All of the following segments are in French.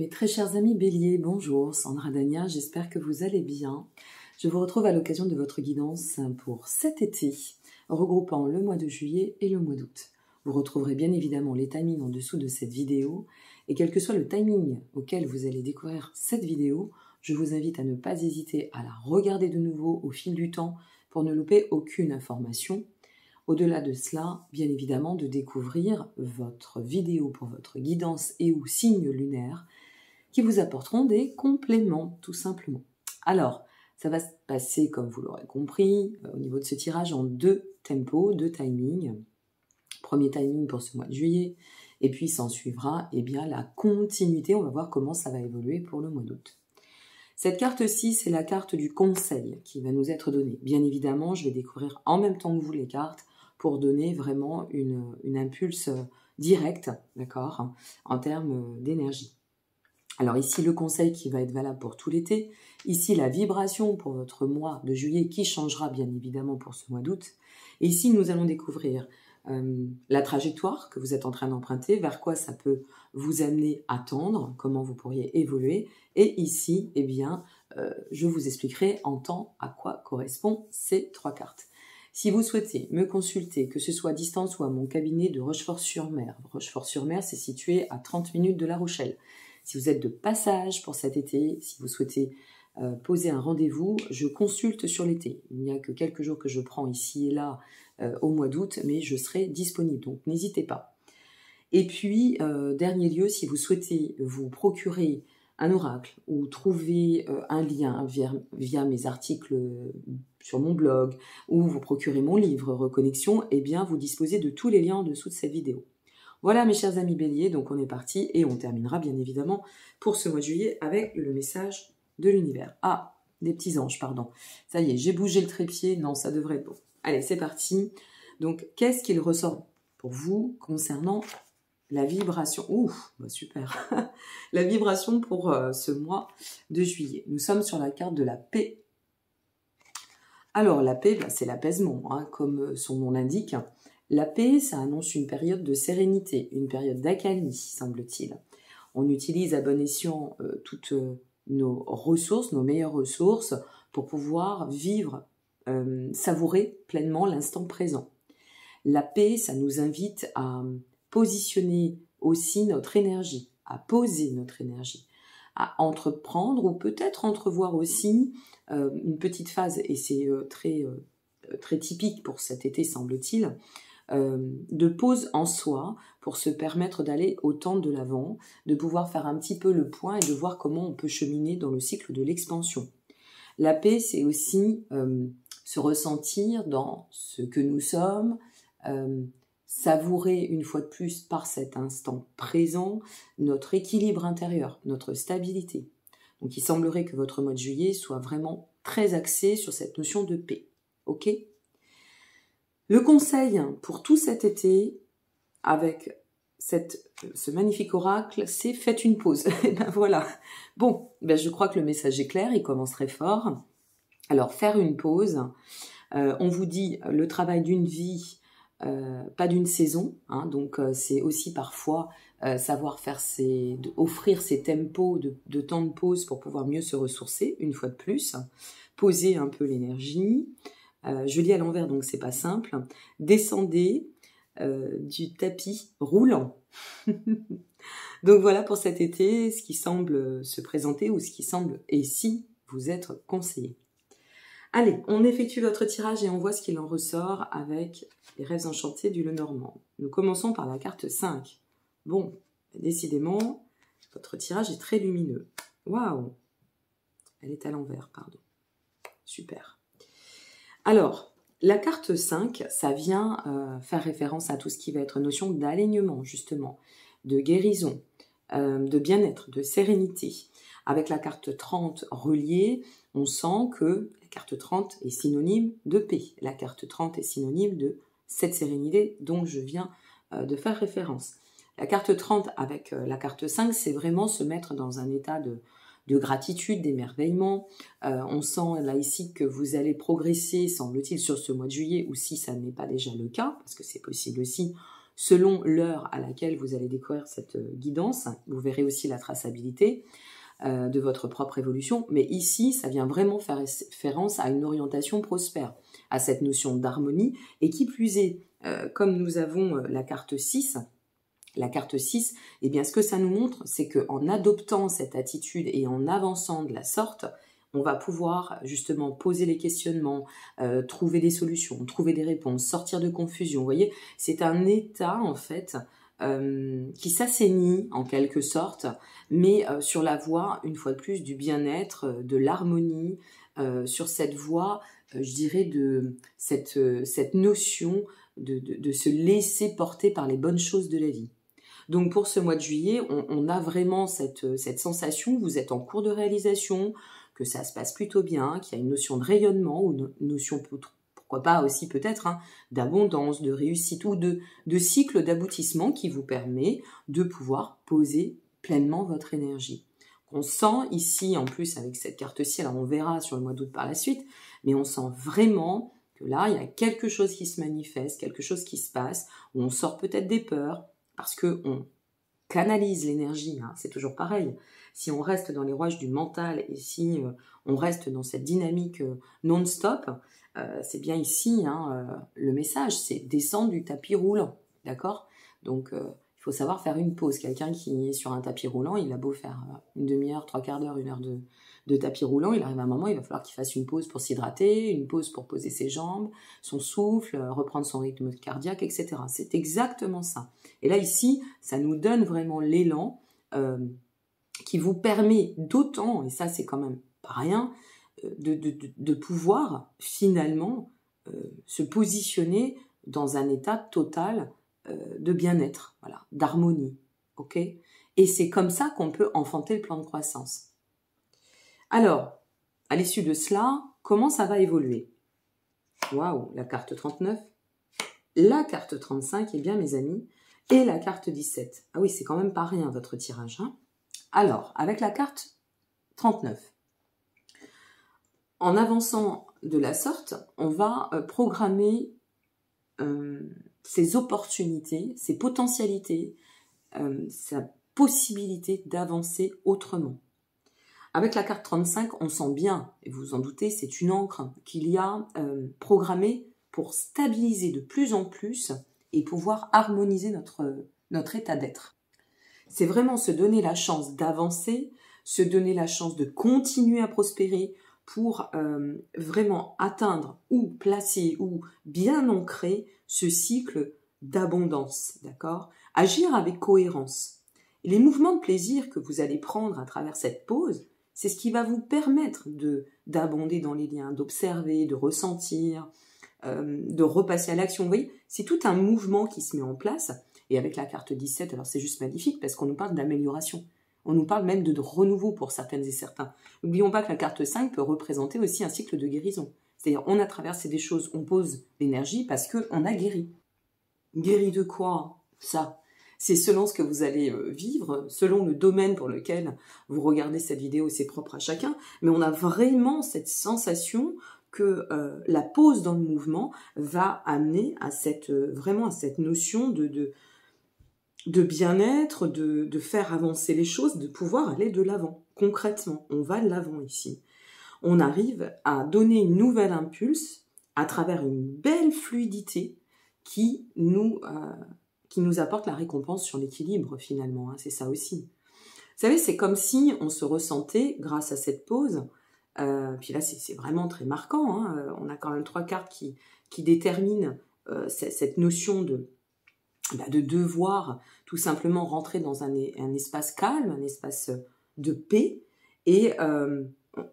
Mes très chers amis Bélier, bonjour, Sandra Dania, j'espère que vous allez bien. Je vous retrouve à l'occasion de votre guidance pour cet été, regroupant le mois de juillet et le mois d'août. Vous retrouverez bien évidemment les timings en dessous de cette vidéo, et quel que soit le timing auquel vous allez découvrir cette vidéo, je vous invite à ne pas hésiter à la regarder de nouveau au fil du temps pour ne louper aucune information. Au-delà de cela, bien évidemment, de découvrir votre vidéo pour votre guidance et ou signe lunaire qui vous apporteront des compléments, tout simplement. Alors, ça va se passer, comme vous l'aurez compris, au niveau de ce tirage en deux tempos, deux timings. Premier timing pour ce mois de juillet, et puis s'en suivra bien, la continuité. On va voir comment ça va évoluer pour le mois d'août. Cette carte-ci, c'est la carte du conseil qui va nous être donnée. Bien évidemment, je vais découvrir en même temps que vous les cartes pour donner vraiment une impulse directe, d'accord, en termes d'énergie. Alors ici, le conseil qui va être valable pour tout l'été. Ici, la vibration pour votre mois de juillet qui changera bien évidemment pour ce mois d'août. Et ici, nous allons découvrir la trajectoire que vous êtes en train d'emprunter, vers quoi ça peut vous amener à tendre, comment vous pourriez évoluer. Et ici, je vous expliquerai en temps à quoi correspondent ces trois cartes. Si vous souhaitez me consulter, que ce soit à distance ou à mon cabinet de Rochefort-sur-Mer, Rochefort-sur-Mer, c'est situé à 30 minutes de La Rochelle. Si vous êtes de passage pour cet été, si vous souhaitez poser un rendez-vous, je consulte sur l'été. Il n'y a que quelques jours que je prends ici et là au mois d'août, mais je serai disponible, donc n'hésitez pas. Et puis, dernier lieu, si vous souhaitez vous procurer un oracle ou trouver un lien via mes articles sur mon blog ou vous procurer mon livre Reconnexion, vous disposez de tous les liens en dessous de cette vidéo. Voilà mes chers amis Bélier, donc on est parti et on terminera bien évidemment pour ce mois de juillet avec le message de l'univers. Ah, des petits anges, pardon. Ça y est, j'ai bougé le trépied, non, ça devrait être bon. Allez, c'est parti. Donc, qu'est-ce qu'il ressort pour vous concernant la vibration? Ouf, bah super. La vibration pour ce mois de juillet. Nous sommes sur la carte de la paix. Alors, la paix, c'est l'apaisement, comme son nom l'indique. La paix, ça annonce une période de sérénité, une période d'accalmie, semble-t-il. On utilise à bon escient toutes nos ressources, nos meilleures ressources, pour pouvoir vivre, savourer pleinement l'instant présent. La paix, ça nous invite à positionner aussi notre énergie, à poser notre énergie, à entreprendre ou peut-être entrevoir aussi une petite phase, et c'est très typique pour cet été, semble-t-il, de pause en soi pour se permettre d'aller autant de l'avant, de pouvoir faire un petit peu le point et de voir comment on peut cheminer dans le cycle de l'expansion. La paix, c'est aussi se ressentir dans ce que nous sommes, savourer une fois de plus par cet instant présent notre équilibre intérieur, notre stabilité. Donc il semblerait que votre mois de juillet soit vraiment très axé sur cette notion de paix. Ok ? Le conseil pour tout cet été, avec ce magnifique oracle, c'est faites une pause. Et voilà. Bon, je crois que le message est clair, il commence très fort. Alors, faire une pause, on vous dit le travail d'une vie, pas d'une saison. Donc, c'est aussi parfois savoir offrir ces tempos de temps de pause pour pouvoir mieux se ressourcer, une fois de plus. Poser un peu l'énergie. Je lis à l'envers, donc c'est pas simple. Descendez du tapis roulant. Donc voilà pour cet été, ce qui semble se présenter ou ce qui semble, et si vous êtes conseillé. Allez, on effectue votre tirage et on voit ce qu'il en ressort avec les rêves enchantés du Lenormand. Nous commençons par la carte 5. Bon, décidément, votre tirage est très lumineux. Waouh! Elle est à l'envers, pardon. Super. Alors, la carte 5, ça vient faire référence à tout ce qui va être notion d'alignement, justement, de guérison, de bien-être, de sérénité. Avec la carte 30 reliée, on sent que la carte 30 est synonyme de paix. La carte 30 est synonyme de cette sérénité dont je viens de faire référence. La carte 30 avec la carte 5, c'est vraiment se mettre dans un état de gratitude, d'émerveillement. On sent là ici que vous allez progresser, semble-t-il, sur ce mois de juillet, ou si ça n'est pas déjà le cas, parce que c'est possible aussi selon l'heure à laquelle vous allez découvrir cette guidance. Vous verrez aussi la traçabilité de votre propre évolution, mais ici, ça vient vraiment faire référence à une orientation prospère, à cette notion d'harmonie, et qui plus est, comme nous avons la carte 6, eh bien, ce que ça nous montre, c'est qu'en adoptant cette attitude et en avançant de la sorte, on va pouvoir justement poser les questionnements, trouver des solutions, trouver des réponses, sortir de confusion. Vous voyez, c'est un état, en fait, qui s'assainit en quelque sorte, mais sur la voie, une fois de plus, du bien-être, de l'harmonie, sur cette voie, je dirais, de cette notion de se laisser porter par les bonnes choses de la vie. Donc pour ce mois de juillet, on a vraiment cette sensation, vous êtes en cours de réalisation, que ça se passe plutôt bien, qu'il y a une notion de rayonnement, ou une notion pourquoi pas aussi peut-être, hein, d'abondance, de réussite ou de cycle d'aboutissement qui vous permet de pouvoir poser pleinement votre énergie. On sent ici, en plus avec cette carte-ci, alors on verra sur le mois d'août par la suite, mais on sent vraiment que là, il y a quelque chose qui se manifeste, quelque chose qui se passe, où on sort peut-être des peurs, parce qu'on canalise l'énergie, hein, c'est toujours pareil. Si on reste dans les rouages du mental et si on reste dans cette dynamique non-stop, c'est bien ici le message, c'est descendre du tapis roulant, d'accord? Donc il faut savoir faire une pause. Quelqu'un qui est sur un tapis roulant, il a beau faire une demi-heure, 3/4 d'heure, 1 heure de tapis roulant, il arrive à un moment, il va falloir qu'il fasse une pause pour s'hydrater, une pause pour poser ses jambes, son souffle, reprendre son rythme cardiaque, etc. C'est exactement ça. Et là, ici, ça nous donne vraiment l'élan qui vous permet d'autant, et ça c'est quand même pas rien, de pouvoir finalement se positionner dans un état total de bien-être, voilà, d'harmonie, ok? Et c'est comme ça qu'on peut enfanter le plan de croissance. Alors, à l'issue de cela, comment ça va évoluer? Waouh, la carte 39, la carte 35, eh bien mes amis, et la carte 17. Ah oui, c'est quand même pas rien votre tirage, hein? Alors, avec la carte 39, en avançant de la sorte, on va programmer ses opportunités, ses potentialités, sa possibilité d'avancer autrement. Avec la carte 35, on sent bien, et vous vous en doutez, c'est une encre qu'il y a programmée pour stabiliser de plus en plus et pouvoir harmoniser notre état d'être. C'est vraiment se donner la chance d'avancer, se donner la chance de continuer à prospérer pour vraiment atteindre ou placer ou bien ancrer ce cycle d'abondance, d'accord? Agir avec cohérence. Et les mouvements de plaisir que vous allez prendre à travers cette pause, c'est ce qui va vous permettre d'abonder dans les liens, d'observer, de ressentir, de repasser à l'action. Vous voyez, c'est tout un mouvement qui se met en place. Et avec la carte 17, alors c'est juste magnifique parce qu'on nous parle d'amélioration. On nous parle même de renouveau pour certaines et certains. N'oublions pas que la carte 5 peut représenter aussi un cycle de guérison. C'est-à-dire, on a traversé des choses, on pose l'énergie parce qu'on a guéri. Guéri de quoi? Ça, c'est selon ce que vous allez vivre, selon le domaine pour lequel vous regardez cette vidéo, c'est propre à chacun. Mais on a vraiment cette sensation que la pause dans le mouvement va amener à vraiment à cette notion de bien-être, de faire avancer les choses, de pouvoir aller de l'avant. Concrètement, on va de l'avant ici. On arrive à donner une nouvelle impulse à travers une belle fluidité qui nous apporte la récompense sur l'équilibre finalement. Hein, c'est ça aussi. Vous savez, c'est comme si on se ressentait, grâce à cette pause, puis là c'est vraiment très marquant, hein, on a quand même 3 cartes qui déterminent cette notion de devoir tout simplement rentrer dans un espace calme, un espace de paix, et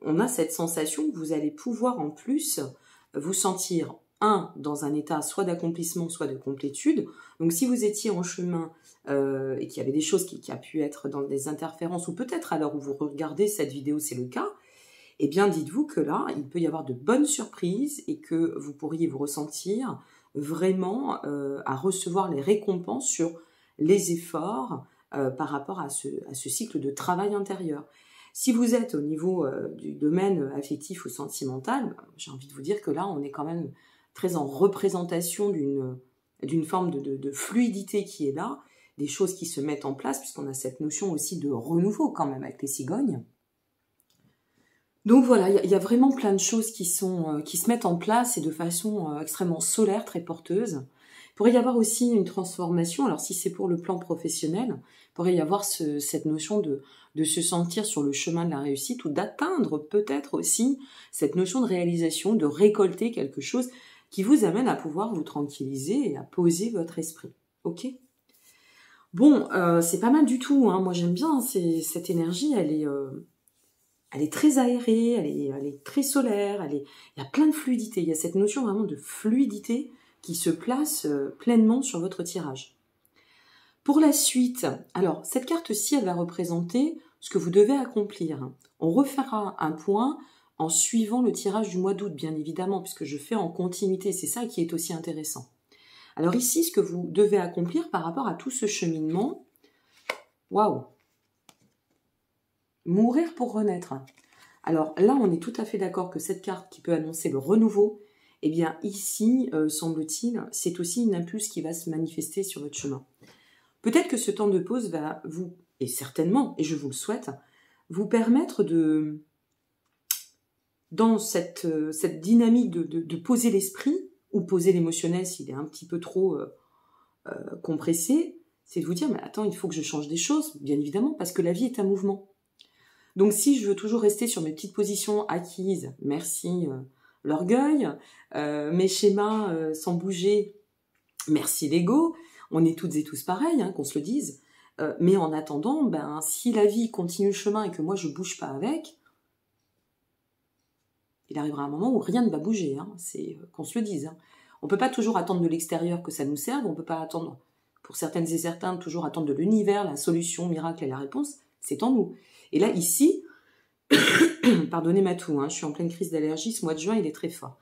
on a cette sensation que vous allez pouvoir en plus vous sentir dans un état soit d'accomplissement, soit de complétude. Donc si vous étiez en chemin et qu'il y avait des choses qui a pu être dans des interférences, ou peut-être à l'heure où vous regardez cette vidéo, c'est le cas, eh bien dites-vous que là, il peut y avoir de bonnes surprises et que vous pourriez vous ressentir vraiment à recevoir les récompenses sur les efforts par rapport à ce cycle de travail intérieur. Si vous êtes au niveau du domaine affectif ou sentimental, j'ai envie de vous dire que là, on est quand même très en représentation d'une forme de fluidité qui est là, des choses qui se mettent en place, puisqu'on a cette notion aussi de renouveau quand même avec les cigognes. Donc voilà, il y a vraiment plein de choses qui se mettent en place et de façon extrêmement solaire, très porteuse. Il pourrait y avoir aussi une transformation, alors si c'est pour le plan professionnel, il pourrait y avoir cette notion de se sentir sur le chemin de la réussite ou d'atteindre peut-être aussi cette notion de réalisation, de récolter quelque chose qui vous amène à pouvoir vous tranquilliser et à poser votre esprit. Ok ? Bon, c'est pas mal du tout, hein. Moi j'aime bien cette énergie, elle est très aérée, elle est très solaire, il y a plein de fluidité, il y a cette notion vraiment de fluidité qui se place pleinement sur votre tirage. Pour la suite, alors cette carte-ci, elle va représenter ce que vous devez accomplir. On refera un point en suivant le tirage du mois d'août, bien évidemment, puisque je fais en continuité, c'est ça qui est aussi intéressant. Alors ici, ce que vous devez accomplir par rapport à tout ce cheminement, waouh! Mourir pour renaître. Alors là, on est tout à fait d'accord que cette carte qui peut annoncer le renouveau, eh bien ici, semble-t-il, c'est aussi une impulse qui va se manifester sur votre chemin. Peut-être que ce temps de pause va vous, et certainement, et je vous le souhaite, vous permettre de, dans cette dynamique de poser l'esprit, ou poser l'émotionnel s'il est un petit peu trop compressé, c'est de vous dire, mais attends, il faut que je change des choses, bien évidemment, parce que la vie est un mouvement. Donc si je veux toujours rester sur mes petites positions acquises, merci l'orgueil, mes schémas sans bouger, merci l'ego, on est toutes et tous pareils, hein, qu'on se le dise, mais en attendant, ben, si la vie continue le chemin et que moi je bouge pas avec, il arrivera un moment où rien ne va bouger, hein, c'est qu'on se le dise. Hein. On peut pas toujours attendre de l'extérieur que ça nous serve, on peut pas attendre, pour certaines et certains, toujours attendre de l'univers, la solution miracle et la réponse, c'est en nous. Et là, ici, pardonnez ma toux, hein, je suis en pleine crise d'allergie, ce mois de juin, il est très fort.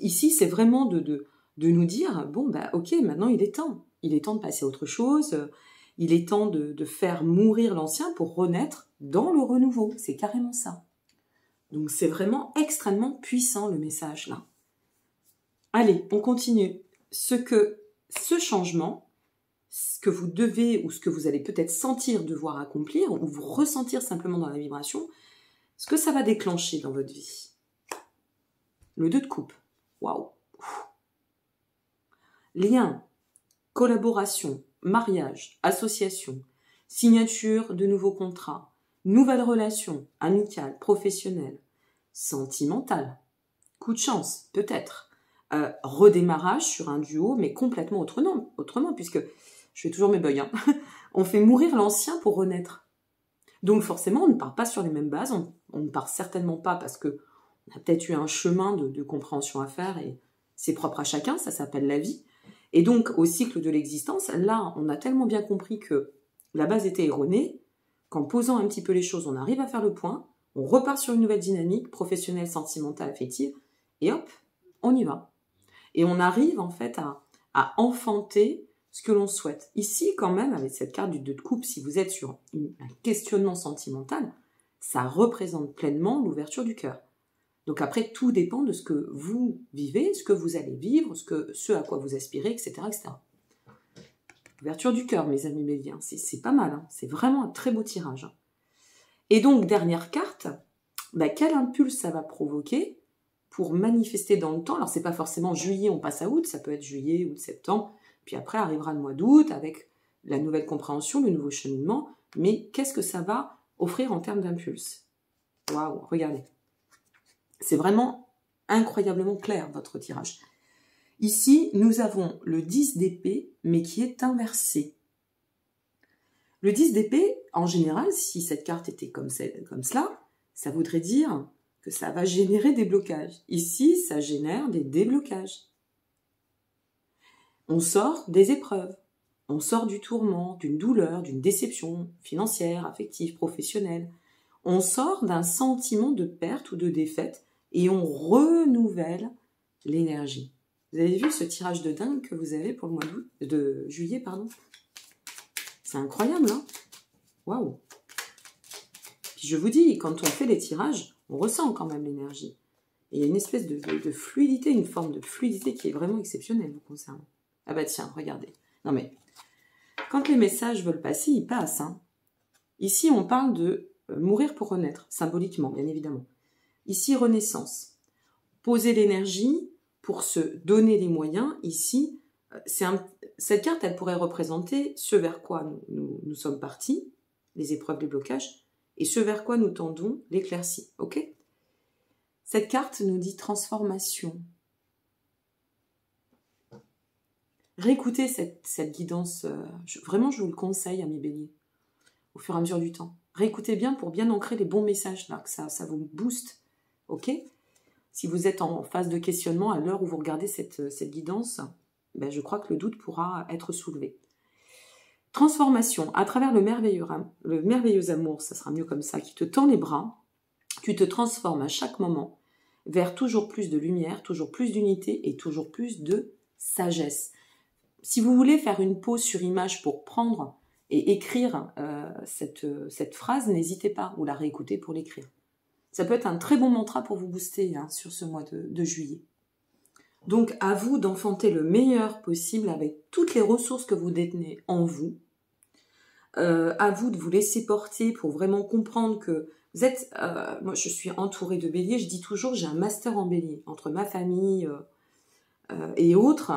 Ici, c'est vraiment de nous dire, bon, bah, ok, maintenant il est temps de passer à autre chose, il est temps de faire mourir l'ancien pour renaître dans le renouveau, c'est carrément ça. Donc c'est vraiment extrêmement puissant le message là. Allez, on continue. Ce changement, ce que vous devez ou ce que vous allez peut-être sentir devoir accomplir ou vous ressentir simplement dans la vibration, ce que ça va déclencher dans votre vie. Le 2 de coupe. Waouh. Lien, collaboration, mariage, association, signature de nouveaux contrats, nouvelles relations, amicales, professionnelles, sentimentales, coup de chance, peut-être, redémarrage sur un duo, mais complètement autrement puisque je fais toujours mes bugs, hein. On fait mourir l'ancien pour renaître. Donc forcément, on ne part pas sur les mêmes bases, on ne part certainement pas parce que on a peut-être eu un chemin de compréhension à faire et c'est propre à chacun, ça s'appelle la vie. Et donc, au cycle de l'existence, là, on a tellement bien compris que la base était erronée, qu'en posant un petit peu les choses, on arrive à faire le point, on repart sur une nouvelle dynamique, professionnelle, sentimentale, affective, et hop, on y va. Et on arrive en fait à enfanter ce que l'on souhaite. Ici, quand même, avec cette carte du 2 de coupe, si vous êtes sur un questionnement sentimental, ça représente pleinement l'ouverture du cœur. Donc après, tout dépend de ce que vous vivez, ce que vous allez vivre, ce à quoi vous aspirez, etc. etc. Ouverture du cœur, mes amis béliens, c'est pas mal, hein. C'est vraiment un très beau tirage. Hein. Et donc, dernière carte, bah, quel impulse ça va provoquer pour manifester dans le temps. Alors, c'est pas forcément juillet, on passe à août, ça peut être juillet, août, septembre, puis après arrivera le mois d'août avec la nouvelle compréhension, le nouveau cheminement, mais qu'est-ce que ça va offrir en termes d'impulse? Waouh, regardez. C'est vraiment incroyablement clair, votre tirage. Ici, nous avons le 10 d'épée, mais qui est inversé. Le 10 d'épée, en général, si cette carte était comme cela, ça voudrait dire que ça va générer des blocages. Ici, ça génère des déblocages. On sort des épreuves. On sort du tourment, d'une douleur, d'une déception financière, affective, professionnelle. On sort d'un sentiment de perte ou de défaite et on renouvelle l'énergie. Vous avez vu ce tirage de dingue que vous avez pour le mois de juillet, pardon. C'est incroyable, hein? Waouh! Puis je vous dis, quand on fait les tirages, on ressent quand même l'énergie. Et il y a une espèce de fluidité, une forme de fluidité qui est vraiment exceptionnelle vous concernant. Ah bah tiens, regardez. Non mais, quand les messages veulent passer, ils passent. Hein. Ici, on parle de mourir pour renaître, symboliquement, bien évidemment. Ici, renaissance. Poser l'énergie pour se donner les moyens. Ici, cette carte, elle pourrait représenter ce vers quoi nous sommes partis, les épreuves, les blocages, et ce vers quoi nous tendons, l'éclaircie. Ok ? Cette carte nous dit transformation. Réécoutez cette guidance, vraiment je vous le conseille, amis béliers, au fur et à mesure du temps. Réécoutez bien pour bien ancrer les bons messages, là, que ça vous booste. Ok ? Si vous êtes en phase de questionnement à l'heure où vous regardez cette guidance, ben je crois que le doute pourra être soulevé. Transformation, à travers le merveilleux amour, ça sera mieux comme ça, qui te tend les bras, tu te transformes à chaque moment vers toujours plus de lumière, toujours plus d'unité et toujours plus de sagesse. Si vous voulez faire une pause sur image pour prendre et écrire cette phrase, n'hésitez pas, ou la réécouter pour l'écrire. Ça peut être un très bon mantra pour vous booster sur ce mois de juillet. Donc, à vous d'enfanter le meilleur possible avec toutes les ressources que vous détenez en vous. À vous de vous laisser porter pour vraiment comprendre que vous êtes... moi, je suis entourée de béliers. Je dis toujours, j'ai un master en bélier. Entre ma famille et autres,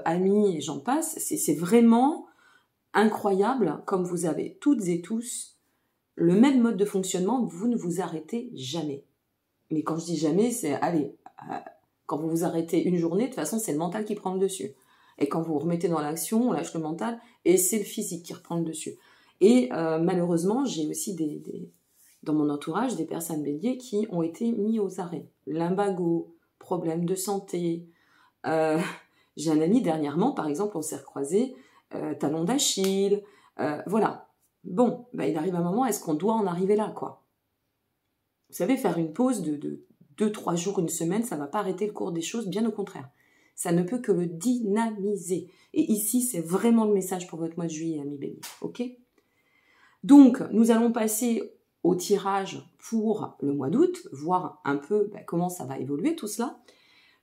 amis et j'en passe, c'est vraiment incroyable comme vous avez toutes et tous le même mode de fonctionnement, vous ne vous arrêtez jamais. Mais quand je dis jamais, c'est, allez, quand vous vous arrêtez une journée, de toute façon, c'est le mental qui prend le dessus. Et quand vous vous remettez dans l'action, on lâche le mental, et c'est le physique qui reprend le dessus. Et malheureusement, j'ai aussi dans mon entourage des personnes béliers qui ont été mis aux arrêts. Lumbago, problèmes de santé. J'ai un ami dernièrement, par exemple, on s'est recroisés, talon d'Achille, voilà. Bon, bah, il arrive un moment, est-ce qu'on doit en arriver là, quoi? Vous savez, faire une pause de 2-3 jours, une semaine, ça ne va pas arrêter le cours des choses, bien au contraire. Ça ne peut que le dynamiser. Et ici, c'est vraiment le message pour votre mois de juillet, amis béliers. Ok ? Donc, nous allons passer au tirage pour le mois d'août, voir un peu comment ça va évoluer tout cela.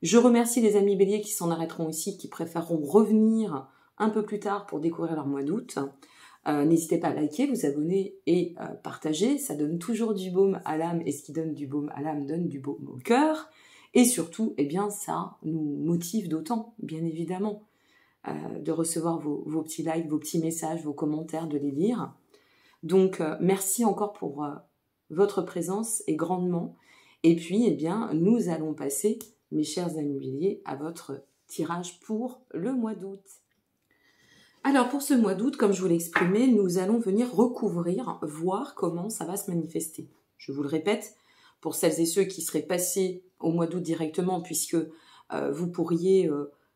Je remercie les amis béliers qui s'en arrêteront ici, qui préféreront revenir un peu plus tard pour découvrir leur mois d'août. N'hésitez pas à liker, vous abonner et partager, ça donne toujours du baume à l'âme et ce qui donne du baume à l'âme donne du baume au cœur et surtout, eh bien, ça nous motive d'autant, bien évidemment, de recevoir vos petits likes, vos petits messages, vos commentaires, de les lire. Donc, merci encore pour votre présence et grandement. Et puis, eh bien, nous allons passer, mes chers amis béliers, à votre tirage pour le mois d'août. Alors, pour ce mois d'août, comme je vous l'ai exprimé, nous allons venir recouvrir, voir comment ça va se manifester. Je vous le répète, pour celles et ceux qui seraient passés au mois d'août directement, puisque vous pourriez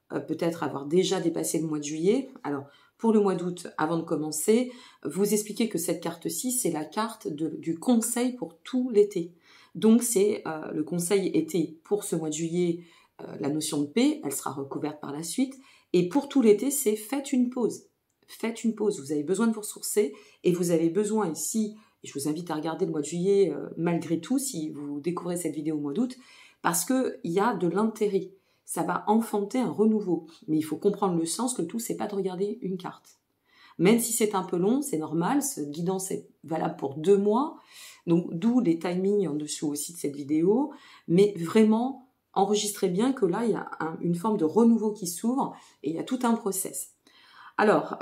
peut-être avoir déjà dépassé le mois de juillet. Alors, pour le mois d'août, avant de commencer, vous expliquez que cette carte-ci, c'est la carte du conseil pour tout l'été. Donc, c'est le conseil été pour ce mois de juillet, la notion de paix, elle sera recouverte par la suite. Et pour tout l'été, c'est faites une pause. Faites une pause. Vous avez besoin de vous ressourcer et vous avez besoin ici, et je vous invite à regarder le mois de juillet malgré tout, si vous découvrez cette vidéo au mois d'août, parce qu'il y a de l'intérêt. Ça va enfanter un renouveau. Mais il faut comprendre le sens, le tout, c'est pas de regarder une carte. Même si c'est un peu long, c'est normal, cette guidance est valable pour 2 mois, donc d'où les timings en dessous aussi de cette vidéo, mais vraiment, enregistrez bien que là, il y a une forme de renouveau qui s'ouvre et il y a tout un process. Alors,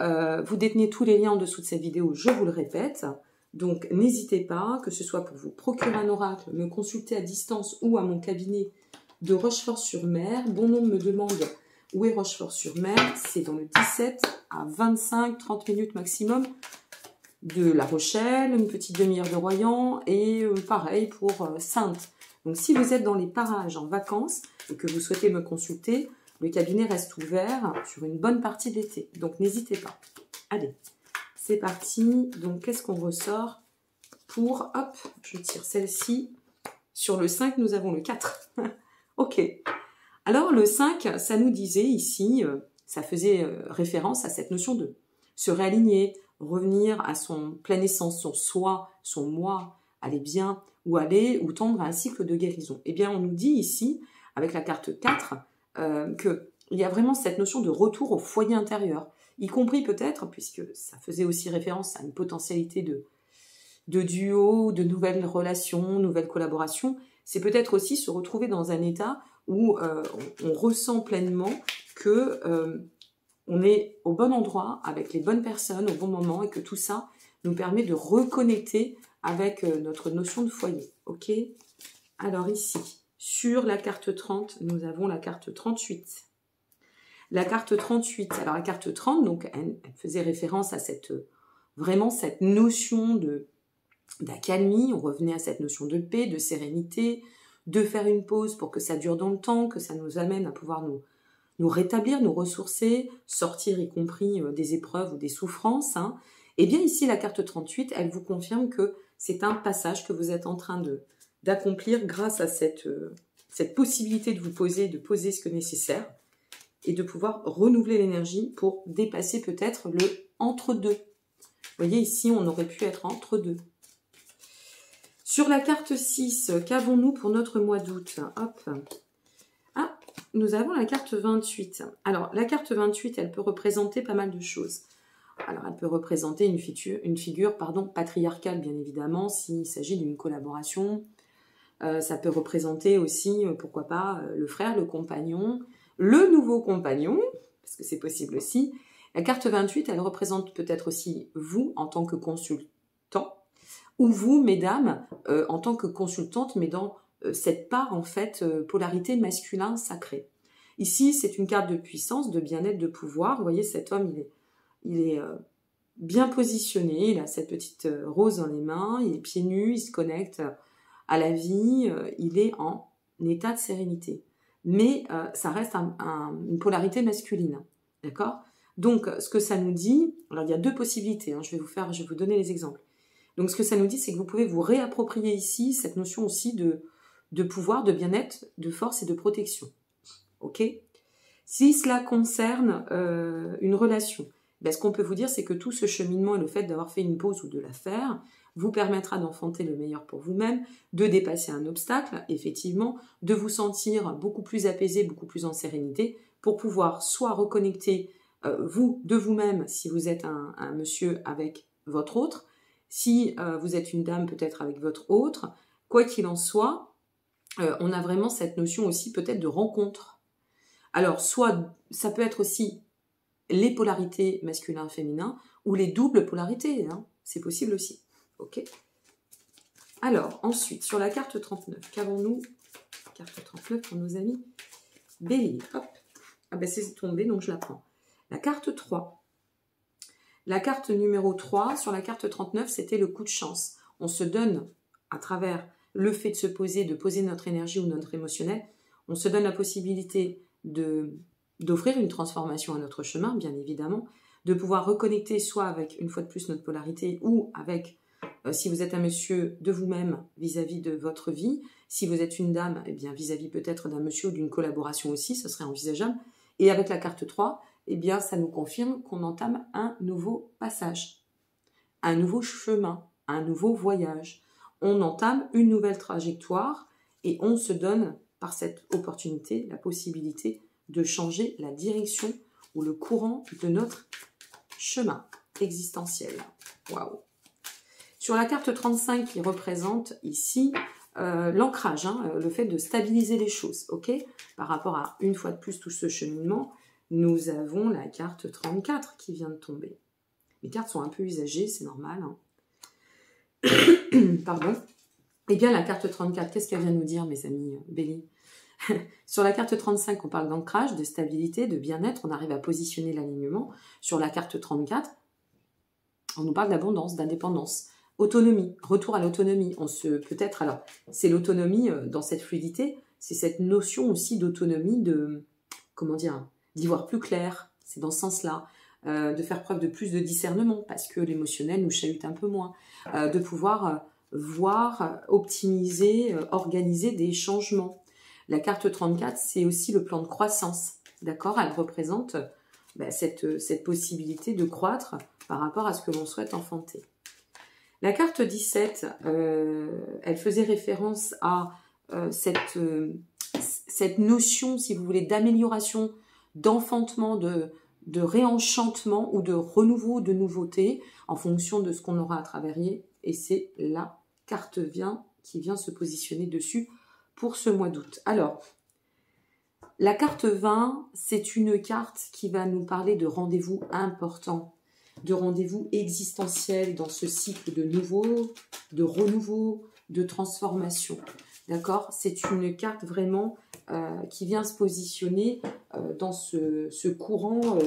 vous détenez tous les liens en dessous de cette vidéo, je vous le répète. Donc, n'hésitez pas, que ce soit pour vous procurer un oracle, me consulter à distance ou à mon cabinet de Rochefort-sur-Mer. Bon nombre me demande où est Rochefort-sur-Mer. C'est dans le 17 à 25-30 minutes maximum de La Rochelle, une petite demi-heure de Royan et pareil pour Saintes. Donc, si vous êtes dans les parages en vacances et que vous souhaitez me consulter, le cabinet reste ouvert sur une bonne partie de l'été. Donc, n'hésitez pas. Allez, c'est parti. Donc, qu'est-ce qu'on ressort pour... Hop, je tire celle-ci. Sur le 5, nous avons le 4. Ok. Alors, le 5, ça nous disait ici, ça faisait référence à cette notion de se réaligner, revenir à son plein essence, son soi, son moi, aller bien, ou aller ou tendre à un cycle de guérison. Eh bien, on nous dit ici, avec la carte 4, que il y a vraiment cette notion de retour au foyer intérieur, y compris peut-être, puisque ça faisait aussi référence à une potentialité de duo, de nouvelles relations, nouvelles collaborations, c'est peut-être aussi se retrouver dans un état où on ressent pleinement que on est au bon endroit, avec les bonnes personnes, au bon moment, et que tout ça nous permet de reconnecter avec notre notion de foyer. Ok? Alors ici, sur la carte 30, nous avons la carte 38. La carte 38, alors la carte 30, donc, elle faisait référence à vraiment cette notion d'accalmie, on revenait à cette notion de paix, de sérénité, de faire une pause pour que ça dure dans le temps, que ça nous amène à pouvoir nous rétablir, nous ressourcer, sortir y compris des épreuves ou des souffrances. Hein. Et bien ici, la carte 38, elle vous confirme que c'est un passage que vous êtes en train d'accomplir grâce à cette possibilité de vous poser, de poser ce que nécessaire et de pouvoir renouveler l'énergie pour dépasser peut-être le entre-deux. Vous voyez, ici, on aurait pu être entre-deux. Sur la carte 6, qu'avons-nous pour notre mois d'août? Hop. Ah, nous avons la carte 28. Alors, la carte 28, elle peut représenter pas mal de choses. Alors, elle peut représenter une figure patriarcale, bien évidemment, s'il s'agit d'une collaboration. Ça peut représenter aussi, pourquoi pas, le frère, le compagnon, le nouveau compagnon, parce que c'est possible aussi. La carte 28, elle représente peut-être aussi vous en tant que consultant, ou vous, mesdames, en tant que consultante, mais dans cette part, en fait, polarité masculin sacré. Ici, c'est une carte de puissance, de bien-être, de pouvoir. Vous voyez, cet homme, il est bien positionné, il a cette petite rose dans les mains, il est pieds nus, il se connecte à la vie, il est en état de sérénité. Mais ça reste une polarité masculine, d'accord? Donc, ce que ça nous dit, alors il y a deux possibilités, hein, je vais vous donner les exemples. Donc, ce que ça nous dit, c'est que vous pouvez vous réapproprier ici cette notion aussi de pouvoir, de bien-être, de force et de protection. Ok? Si cela concerne une relation, ben, ce qu'on peut vous dire, c'est que tout ce cheminement et le fait d'avoir fait une pause ou de la faire vous permettra d'enfanter le meilleur pour vous-même, de dépasser un obstacle, effectivement, de vous sentir beaucoup plus apaisé, beaucoup plus en sérénité, pour pouvoir soit reconnecter vous de vous-même, si vous êtes un monsieur avec votre autre, si vous êtes une dame peut-être avec votre autre, quoi qu'il en soit, on a vraiment cette notion aussi peut-être de rencontre. Alors, soit ça peut être aussi les polarités masculin-féminin ou les doubles polarités, hein, c'est possible aussi. Ok. Alors, ensuite, sur la carte 39, qu'avons-nous? Carte 39 pour nos amis Bélier. Hop. Ah ben c'est tombé, donc je la prends. La carte 3. La carte numéro 3, sur la carte 39, c'était le coup de chance. On se donne, à travers le fait de se poser, de poser notre énergie ou notre émotionnel, on se donne la possibilité d'offrir une transformation à notre chemin, bien évidemment, de pouvoir reconnecter soit avec, une fois de plus, notre polarité ou avec, si vous êtes un monsieur, de vous-même vis-à-vis de votre vie. Si vous êtes une dame, eh bien vis-à-vis peut-être d'un monsieur ou d'une collaboration aussi, ça serait envisageable. Et avec la carte 3, eh bien, ça nous confirme qu'on entame un nouveau passage, un nouveau chemin, un nouveau voyage. On entame une nouvelle trajectoire et on se donne, par cette opportunité, la possibilité de changer la direction ou le courant de notre chemin existentiel. Waouh! Sur la carte 35 qui représente ici l'ancrage, hein, le fait de stabiliser les choses, ok? Par rapport à, une fois de plus, tout ce cheminement, nous avons la carte 34 qui vient de tomber. Les cartes sont un peu usagées, c'est normal. Hein. Pardon. Eh bien, la carte 34, qu'est-ce qu'elle vient nous dire, mes amis Bélier? Sur la carte 35, on parle d'ancrage, de stabilité, de bien-être, on arrive à positionner l'alignement. Sur la carte 34, on nous parle d'abondance, d'indépendance, autonomie, retour à l'autonomie. Peut-être, alors, c'est l'autonomie dans cette fluidité, c'est cette notion aussi d'autonomie, comment dire, d'y voir plus clair, c'est dans ce sens-là, de faire preuve de plus de discernement, parce que l'émotionnel nous chahute un peu moins, de pouvoir voir, optimiser, organiser des changements. La carte 34, c'est aussi le plan de croissance, d'accord? Elle représente cette possibilité de croître par rapport à ce que l'on souhaite enfanter. La carte 17, elle faisait référence à cette notion, si vous voulez, d'amélioration d'enfantement, de réenchantement ou de renouveau, de nouveauté en fonction de ce qu'on aura à travailler. Et c'est la carte qui vient se positionner dessus pour ce mois d'août. Alors, la carte 20, c'est une carte qui va nous parler de rendez-vous importants, de rendez-vous existentiels dans ce cycle de nouveau, de renouveau, de transformation. D'accord? C'est une carte vraiment qui vient se positionner dans ce courant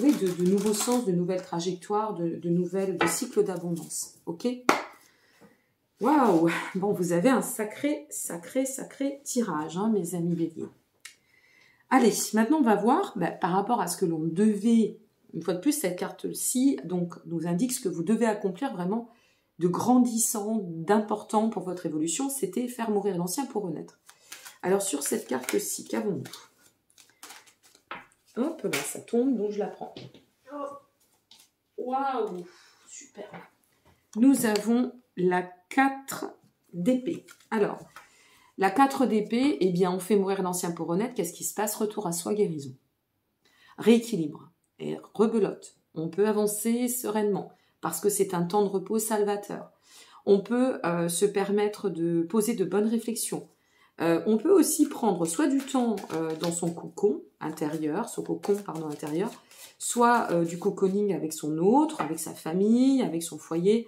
oui, de nouveaux sens, de nouvelles trajectoires, de cycles d'abondance. Ok? Waouh! Bon, vous avez un sacré tirage, hein, mes amis béliers. Allez, maintenant on va voir, par rapport à ce que l'on devait, une fois de plus, cette carte-ci donc nous indique ce que vous devez accomplir vraiment de grandissant, d'important pour votre évolution, c'était faire mourir l'ancien pour renaître. Alors sur cette carte-ci, qu'avons-nous? Hop, là ça tombe, donc je la prends. Waouh, super. Nous avons la 4 d'épée. Alors, la 4 d'épée, eh bien, on fait mourir l'ancien pour renaître. Qu'est-ce qui se passe? Retour à soi, guérison. Rééquilibre et rebelote. On peut avancer sereinement parce que c'est un temps de repos salvateur. On peut se permettre de poser de bonnes réflexions. On peut aussi prendre soit du temps dans son cocon intérieur, soit du cocooning avec son autre, avec sa famille, avec son foyer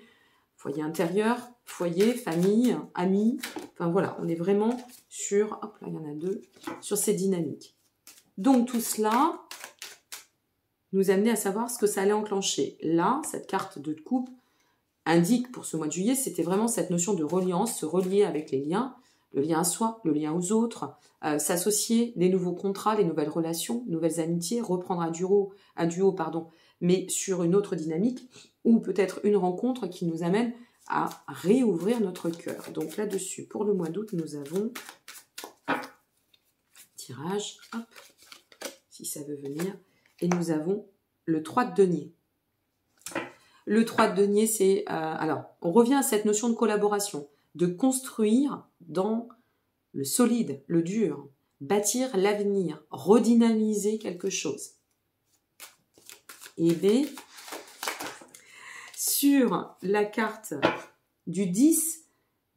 intérieur, foyer, famille, amis. Enfin voilà, on est vraiment sur, hop là il y en a 2, sur ces dynamiques. Donc tout cela nous amenait à savoir ce que ça allait enclencher. Là, cette carte de coupe indique pour ce mois de juillet, c'était vraiment cette notion de reliance, se relier avec les liens, le lien à soi, le lien aux autres, s'associer, les nouveaux contrats, les nouvelles relations, nouvelles amitiés, reprendre un duo, mais sur une autre dynamique, ou peut-être une rencontre qui nous amène à réouvrir notre cœur. Donc là-dessus, pour le mois d'août, nous avons tirage, hop, si ça veut venir, et nous avons le 3 de denier. Le 3 de denier, c'est... alors, on revient à cette notion de collaboration, de construire dans le solide, le dur, bâtir l'avenir, redynamiser quelque chose. Et B, sur la carte du 10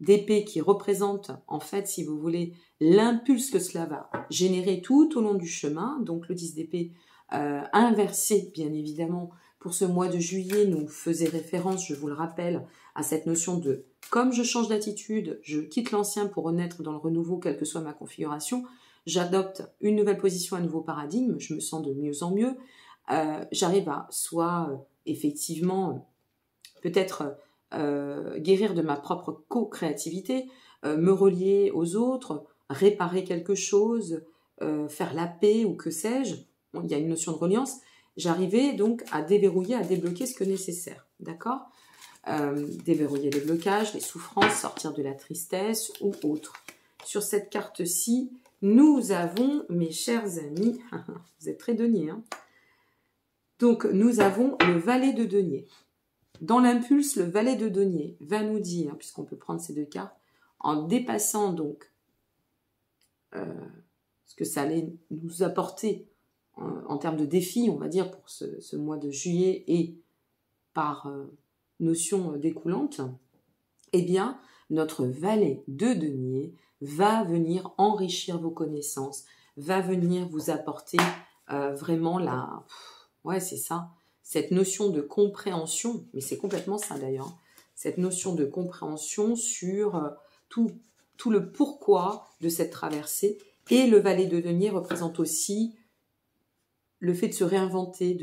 d'épée qui représente, en fait, si vous voulez, l'impulse que cela va générer tout au long du chemin, donc le 10 d'épée inversé, bien évidemment, pour ce mois de juillet, nous faisait référence, je vous le rappelle, à cette notion de comme je change d'attitude, je quitte l'ancien pour renaître dans le renouveau, quelle que soit ma configuration, j'adopte une nouvelle position, un nouveau paradigme, je me sens de mieux en mieux, j'arrive à soit effectivement peut-être guérir de ma propre co-créativité, me relier aux autres, réparer quelque chose, faire la paix ou que sais-je, il y a une notion de reliance, j'arrivais donc à déverrouiller, à débloquer ce que nécessaire, d'accord? Déverrouiller les blocages, les souffrances, sortir de la tristesse ou autre. Sur cette carte-ci, nous avons, mes chers amis, vous êtes très deniers, hein, donc nous avons le valet de denier. Dans l'impulse, le valet de denier va nous dire, puisqu'on peut prendre ces deux cartes, en dépassant donc ce que ça allait nous apporter en termes de défis, on va dire, pour ce mois de juillet et par notion découlante, eh bien, notre valet de denier va venir enrichir vos connaissances, va venir vous apporter vraiment ouais, c'est ça, cette notion de compréhension, mais c'est complètement ça d'ailleurs, cette notion de compréhension sur tout le pourquoi de cette traversée. Et le valet de denier représente aussi le fait de se réinventer,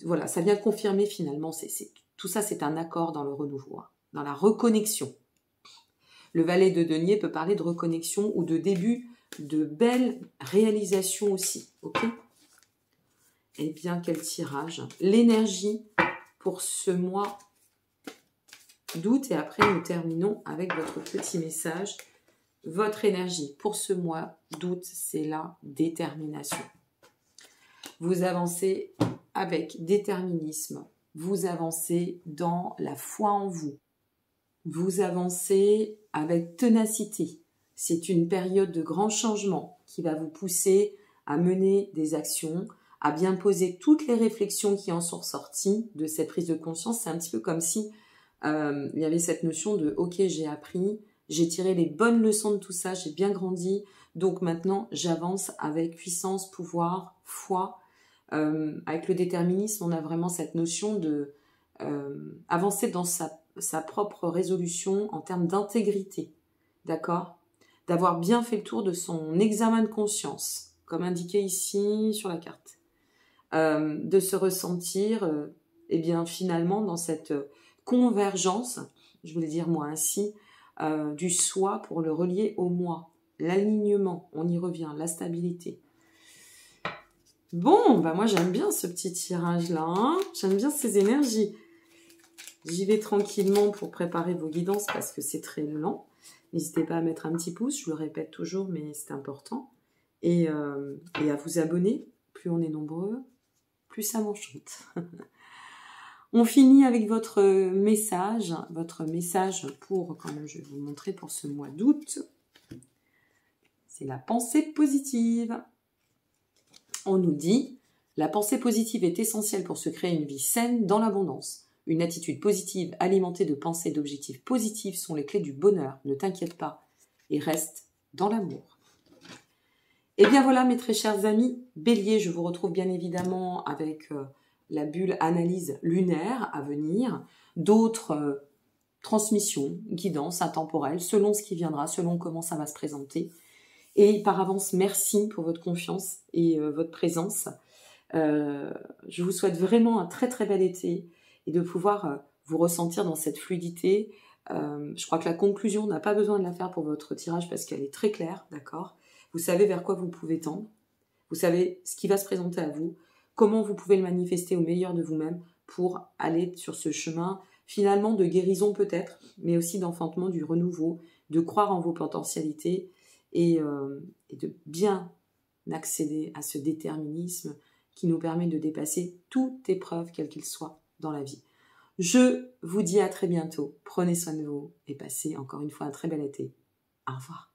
voilà, ça vient confirmer finalement, tout ça c'est un accord dans le renouveau, hein, dans la reconnexion. Le valet de denier peut parler de reconnexion ou de début de belles réalisations aussi, ok? Eh bien, quel tirage! L'énergie pour ce mois d'août, et après nous terminons avec votre petit message. Votre énergie pour ce mois d'août, c'est la détermination. Vous avancez avec déterminisme, vous avancez dans la foi en vous, vous avancez avec ténacité. C'est une période de grand changement qui va vous pousser à mener des actions, à bien poser toutes les réflexions qui en sont ressorties de cette prise de conscience. C'est un petit peu comme si il y avait cette notion de « ok, j'ai appris, j'ai tiré les bonnes leçons de tout ça, j'ai bien grandi, donc maintenant j'avance avec puissance, pouvoir, foi ». Avec le déterminisme, on a vraiment cette notion de avancer dans sa propre résolution en termes d'intégrité, d'accord ? D'avoir bien fait le tour de son examen de conscience, comme indiqué ici sur la carte. De se ressentir, eh bien finalement dans cette convergence, je voulais dire moi ainsi, du soi pour le relier au moi, l'alignement, on y revient, la stabilité. Bon, bah moi j'aime bien ce petit tirage-là, hein, j'aime bien ces énergies. J'y vais tranquillement pour préparer vos guidances parce que c'est très lent. N'hésitez pas à mettre un petit pouce, je le répète toujours, mais c'est important. Et à vous abonner, plus on est nombreux, plus ça m'enchante. On finit avec votre message pour, quand même je vais vous le montrer pour ce mois d'août. C'est la pensée positive. On nous dit, la pensée positive est essentielle pour se créer une vie saine dans l'abondance. Une attitude positive alimentée de pensées et d'objectifs positifs sont les clés du bonheur. Ne t'inquiète pas et reste dans l'amour. Et bien voilà mes très chers amis, Bélier, je vous retrouve bien évidemment avec la bulle analyse lunaire à venir, d'autres transmissions, guidances intemporelles, selon ce qui viendra, selon comment ça va se présenter. Et par avance, merci pour votre confiance et votre présence. Je vous souhaite vraiment un très très bel été et de pouvoir vous ressentir dans cette fluidité. Je crois que la conclusion, on n'a pas besoin de la faire pour votre tirage parce qu'elle est très claire, d'accord ? Vous savez vers quoi vous pouvez tendre, vous savez ce qui va se présenter à vous, comment vous pouvez le manifester au meilleur de vous-même pour aller sur ce chemin finalement de guérison peut-être, mais aussi d'enfantement, du renouveau, de croire en vos potentialités et de bien accéder à ce déterminisme qui nous permet de dépasser toute épreuve, quelle qu'elle soit, dans la vie. Je vous dis à très bientôt. Prenez soin de vous et passez encore une fois un très bel été. Au revoir.